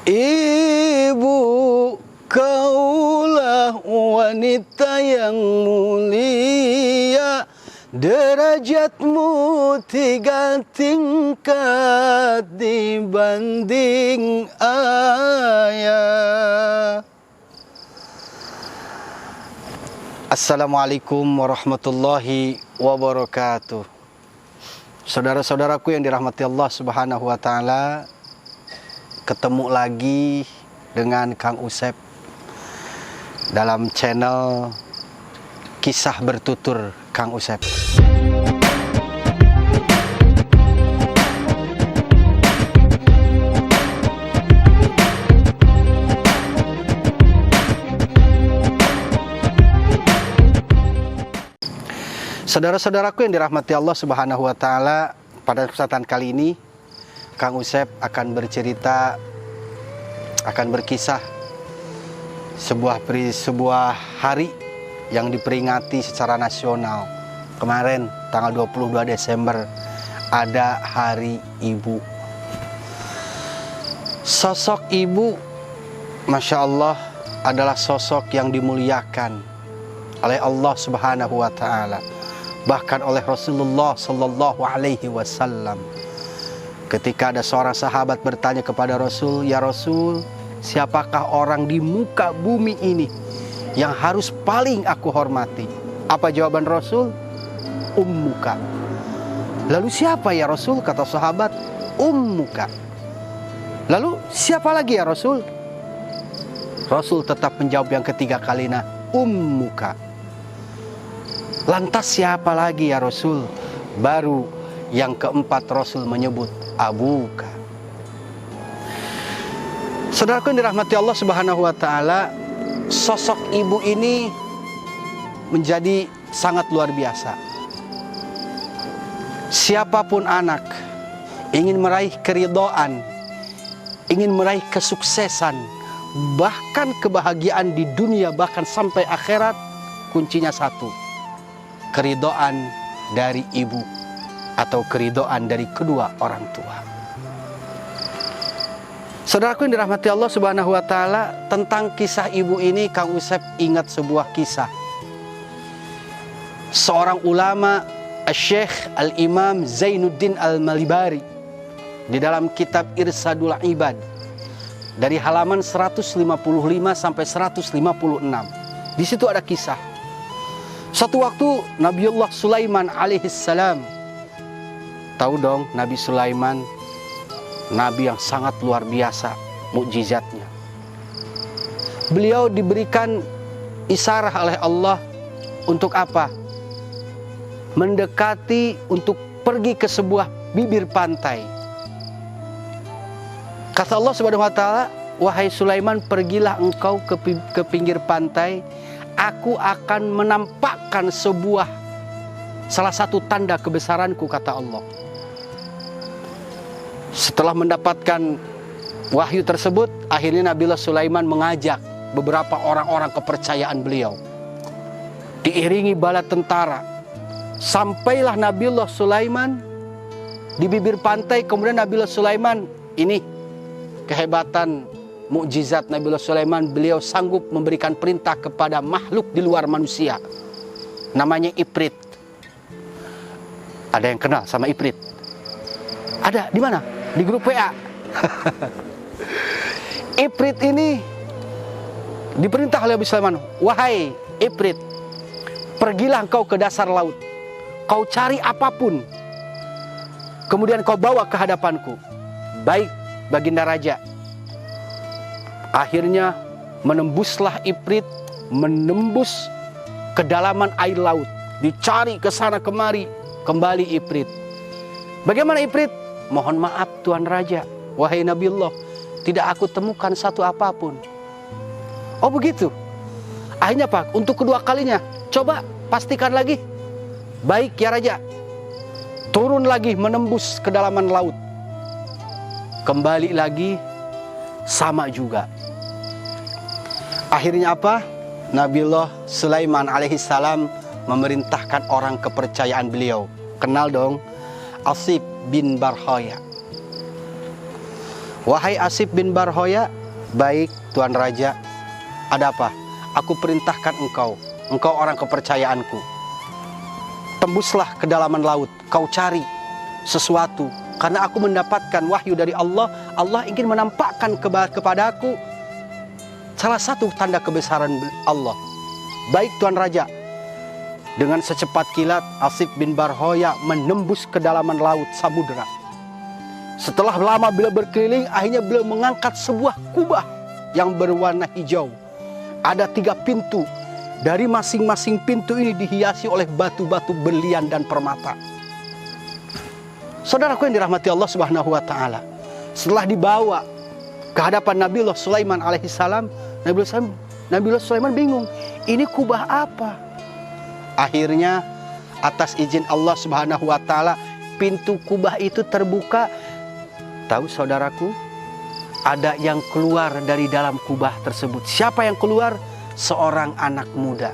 Ibu, kaulah wanita yang mulia, derajatmu 3 tingkat dibanding ayah. Assalamualaikum warahmatullahi wabarakatuh. Saudara-saudaraku yang dirahmati Allah Subhanahu wa Ta'ala, ketemu lagi dengan Kang Usep dalam channel Kisah Bertutur Kang Usep. Saudara-saudaraku yang dirahmati Allah Subhanahu wa Ta'ala, pada kesempatan kali ini Kang Usep akan bercerita, akan berkisah sebuah hari yang diperingati secara nasional. Kemarin tanggal 22 Desember ada Hari Ibu. Sosok ibu, Masya Allah, adalah sosok yang dimuliakan oleh Allah Subhanahu wa Ta'ala, bahkan oleh Rasulullah Sallallahu Alaihi Wasallam. Ketika ada seorang sahabat bertanya kepada Rasul, "Ya Rasul, siapakah orang di muka bumi ini yang harus paling aku hormati?" Apa jawaban Rasul? Ummuka. Lalu siapa ya Rasul? Kata sahabat, ummuka. Lalu siapa lagi ya Rasul? Rasul tetap menjawab yang ketiga kalinya, ummuka. Lantas siapa lagi ya Rasul? Baru yang keempat Rasul menyebut abuka. Saudaraku yang dirahmati Allah Subhanahu wa Ta'ala, sosok ibu ini menjadi sangat luar biasa. Siapapun anak ingin meraih keridhaan, ingin meraih kesuksesan, bahkan kebahagiaan di dunia, bahkan sampai akhirat, kuncinya satu: keridhaan dari ibu atau keridhaan dari kedua orang tua. Saudaraku yang dirahmati Allah Subhanahu wa Ta'ala, tentang kisah ibu ini Kang Usep ingat sebuah kisah. Seorang ulama, Syekh Al-Imam Zainuddin Al-Malibari, di dalam kitab Irsadul Ibad, dari halaman 155 sampai 156. Di situ ada kisah. Satu waktu Nabiullah Sulaiman alaihissalam, tahu dong Nabi Sulaiman, nabi yang sangat luar biasa mukjizatnya. Beliau diberikan isyarat oleh Allah untuk apa? Mendekati, untuk pergi ke sebuah bibir pantai. Kata Allah Subhanahu wa Ta'ala, "Wahai Sulaiman, pergilah engkau ke pinggir pantai. Aku akan menampakkan salah satu tanda kebesaranku," kata Allah. Setelah mendapatkan wahyu tersebut, akhirnya Nabiullah Sulaiman mengajak beberapa orang-orang kepercayaan beliau, diiringi bala tentara. Sampailah Nabiullah Sulaiman di bibir pantai. Kemudian Nabiullah Sulaiman, ini kehebatan mukjizat Nabiullah Sulaiman, beliau sanggup memberikan perintah kepada makhluk di luar manusia, namanya Ifrit. Ada yang kenal sama Ifrit? Ada, di mana? Di grup WA. Ifrit ini diperintah oleh Nabi Sulaiman, "Wahai Ifrit, pergilah engkau ke dasar laut. Kau cari apapun, kemudian kau bawa ke hadapanku." "Baik, Baginda Raja." Akhirnya menembuslah Ifrit, menembus kedalaman air laut, dicari ke sana kemari. Kembali Ifrit. "Bagaimana Ifrit?" "Mohon maaf Tuan Raja, wahai Nabiullah, tidak aku temukan satu apapun." "Oh begitu?" Akhirnya Pak, untuk kedua kalinya, "Coba pastikan lagi." "Baik ya Raja." Turun lagi, menembus kedalaman laut. Kembali lagi, sama juga. Akhirnya apa? Nabiullah Sulaiman alaihissalam memerintahkan orang kepercayaan beliau. Kenal dong, Asif bin Barhaya. Wahai Asif bin Barhoya, baik Tuan Raja, ada apa? Aku perintahkan engkau orang kepercayaanku. Tembuslah ke kedalaman laut, kau cari sesuatu. Karena aku mendapatkan wahyu dari Allah, Allah ingin menampakkan kepada aku salah satu tanda kebesaran Allah. Baik Tuan Raja. Dengan secepat kilat, Asif bin Barhoya menembus kedalaman laut samudera. Setelah lama beliau berkeliling, akhirnya beliau mengangkat sebuah kubah yang berwarna hijau. Ada 3 pintu. Dari masing-masing pintu ini dihiasi oleh batu-batu berlian dan permata. Saudaraku yang dirahmati Allah Subhanahu wa taala, setelah dibawa ke hadapan Nabiullah Sulaiman alaihissalam, Nabiullah Sulaiman bingung, ini kubah apa? Akhirnya atas izin Allah Subhanahu wa taala, pintu kubah itu terbuka. Tahu saudaraku, ada yang keluar dari dalam kubah tersebut. Siapa yang keluar? Seorang anak muda.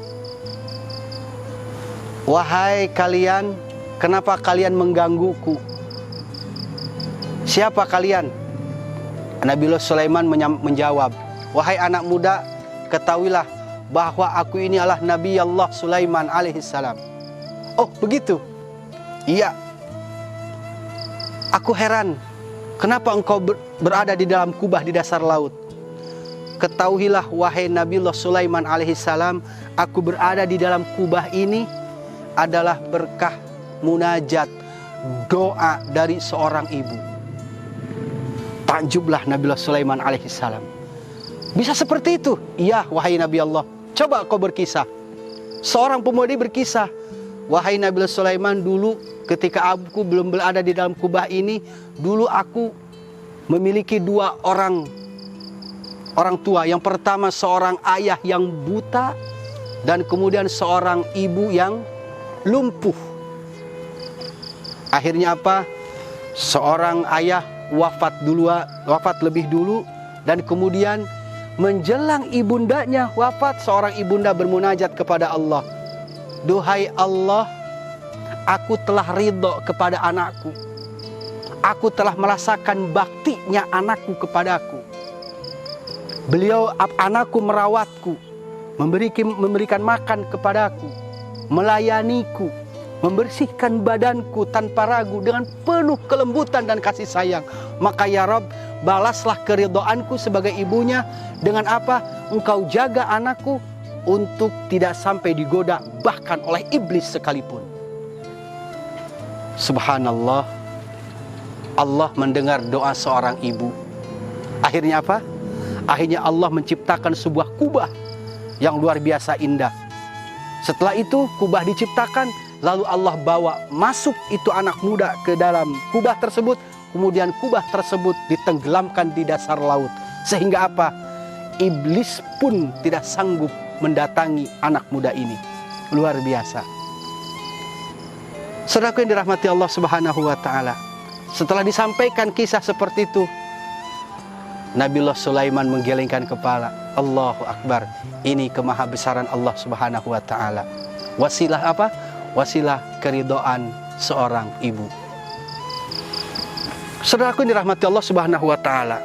Wahai kalian, kenapa kalian menggangguku? Siapa kalian? Nabiullah Sulaiman menjawab, wahai anak muda, ketahuilah bahwa aku ini adalah Nabi Allah Sulaiman alaihissalam. Oh begitu? Iya. Aku heran, kenapa engkau berada di dalam kubah di dasar laut? Ketahuilah wahai Nabiullah Sulaiman alaihissalam, aku berada di dalam kubah ini adalah berkah munajat, doa dari seorang ibu. Takjublah Nabiullah Sulaiman alaihissalam. Bisa seperti itu? Iya wahai Nabi Allah. Coba kau berkisah. Seorang pemudi berkisah, wahai Nabiullah Sulaiman, dulu ketika aku belum berada di dalam kubah ini, dulu aku memiliki 2 orang tua. Yang pertama seorang ayah yang buta, dan kemudian seorang ibu yang lumpuh. Akhirnya apa? Seorang ayah wafat lebih dulu, dan kemudian menjelang ibundanya wafat, seorang ibunda bermunajat kepada Allah. Duhai Allah, aku telah ridho kepada anakku. Aku telah merasakan baktinya anakku kepadaku. Anakku merawatku, memberikan makan kepadaku, melayaniku, membersihkan badanku tanpa ragu dengan penuh kelembutan dan kasih sayang. Maka ya Rabb, balaslah keridhoanku sebagai ibunya dengan apa? Engkau jaga anakku untuk tidak sampai digoda bahkan oleh iblis sekalipun. Subhanallah, Allah mendengar doa seorang ibu. Akhirnya apa? Akhirnya Allah menciptakan sebuah kubah yang luar biasa indah. Setelah itu kubah diciptakan, lalu Allah bawa masuk itu anak muda ke dalam kubah tersebut. Kemudian kubah tersebut ditenggelamkan di dasar laut. Sehingga apa? Iblis pun tidak sanggup mendatangi anak muda ini. Luar biasa. Saudaraku yang dirahmati Allah Subhanahu wa taala, setelah disampaikan kisah seperti itu, Nabiullah Sulaiman menggelengkan kepala. Allahu Akbar. Ini kemahabesaran Allah Subhanahu wa taala. Wasilah apa? Wasilah keridhaan seorang ibu. Saudaraku yang dirahmati Allah Subhanahu wa taala,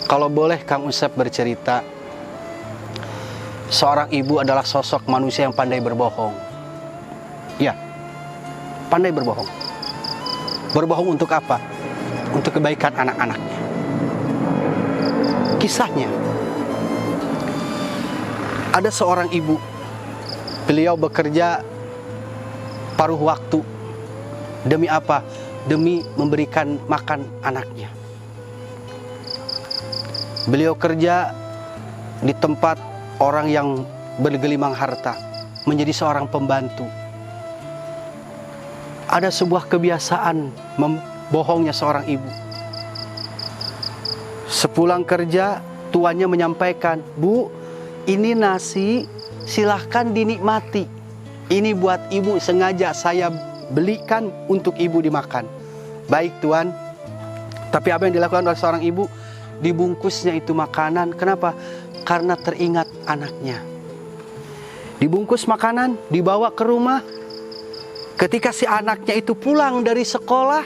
kalau boleh Kang Usep bercerita, seorang ibu adalah sosok manusia yang pandai berbohong. Ya, pandai berbohong. Berbohong untuk apa? Untuk kebaikan anak-anaknya. Kisahnya, ada seorang ibu, beliau bekerja paruh waktu. Demi apa? Demi memberikan makan anaknya. Beliau kerja di tempat orang yang bergelimang harta, menjadi seorang pembantu. Ada sebuah kebiasaan membohongnya seorang ibu. Sepulang kerja, tuannya menyampaikan, Bu, ini nasi silahkan dinikmati. Ini buat ibu, sengaja saya belikan untuk ibu dimakan. Baik tuan. Tapi apa yang dilakukan oleh seorang ibu? Dibungkusnya itu makanan. Kenapa? Karena teringat anaknya. Dibungkus makanan, dibawa ke rumah. Ketika si anaknya itu pulang dari sekolah,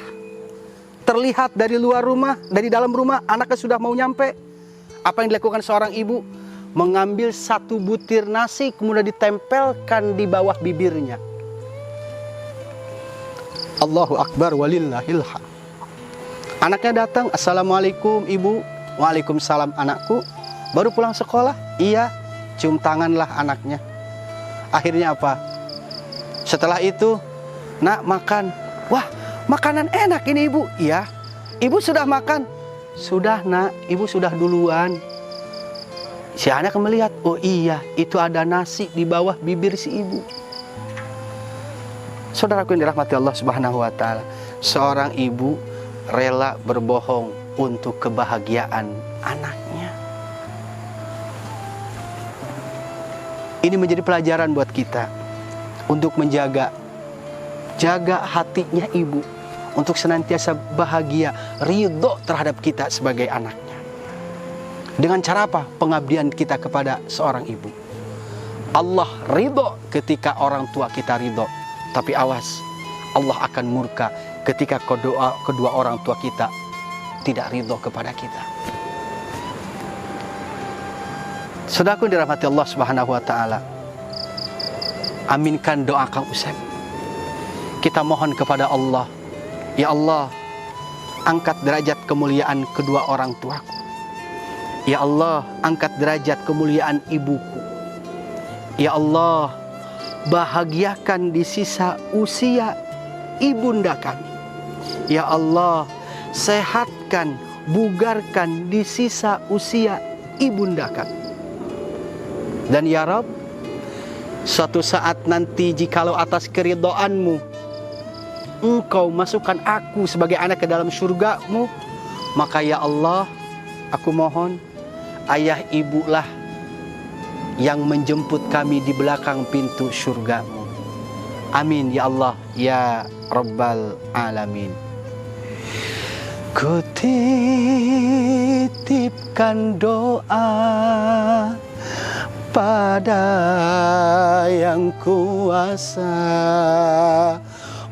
terlihat dari luar rumah, dari dalam rumah, anaknya sudah mau nyampe. Apa yang dilakukan seorang ibu? Mengambil satu butir nasi, kemudian ditempelkan di bawah bibirnya. Allahu Akbar walillahil hamd. Anaknya datang, "Assalamualaikum ibu." "Waalaikumsalam anakku." "Baru pulang sekolah?" "Iya." Cium tanganlah anaknya. Akhirnya apa? Setelah itu, "Nak, makan." "Wah, makanan enak ini ibu." "Iya." "Ibu sudah makan?" "Sudah nak, ibu sudah duluan." Si anak melihat, oh iya, itu ada nasi di bawah bibir si ibu. Saudaraku yang dirahmati Allah Subhanahu wa Ta'ala, seorang ibu rela berbohong untuk kebahagiaan anaknya. Ini menjadi pelajaran buat kita untuk menjaga hatinya ibu untuk senantiasa bahagia, ridho terhadap kita sebagai anaknya. Dengan cara apa? Pengabdian kita kepada seorang ibu. Allah ridho ketika orang tua kita ridho. Tapi awas, Allah akan murka ketika kedua orang tua kita tidak ridho kepada kita. Saudaraku yang dirahmati Allah Subhanahu wa Ta'ala, aminkan doa Kang Usep. Kita mohon kepada Allah, ya Allah, angkat derajat kemuliaan kedua orang tuaku. Ya Allah, angkat derajat kemuliaan ibuku. Ya Allah, bahagiakan di sisa usia ibunda kami. Ya Allah, sehatkan, bugarkan di sisa usia ibunda kami. Dan ya Rabb, suatu saat nanti jikalau atas keridhaan-Mu Engkau masukkan aku sebagai anak ke dalam surga-Mu, maka ya Allah, aku mohon ayah ibulah yang menjemput kami di belakang pintu surga-Mu. Amin ya Allah ya Rabbal Alamin. Kutitipkan doa pada Yang Kuasa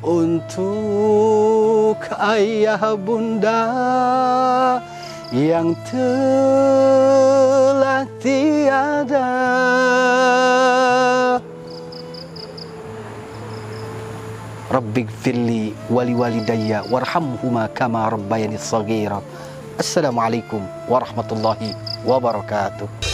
untuk ayah bunda yang telah tiada. Rabbighfirli wali walidayya warhamhuma kama rabbayani shaghira. Assalamualaikum warahmatullahi wabarakatuh.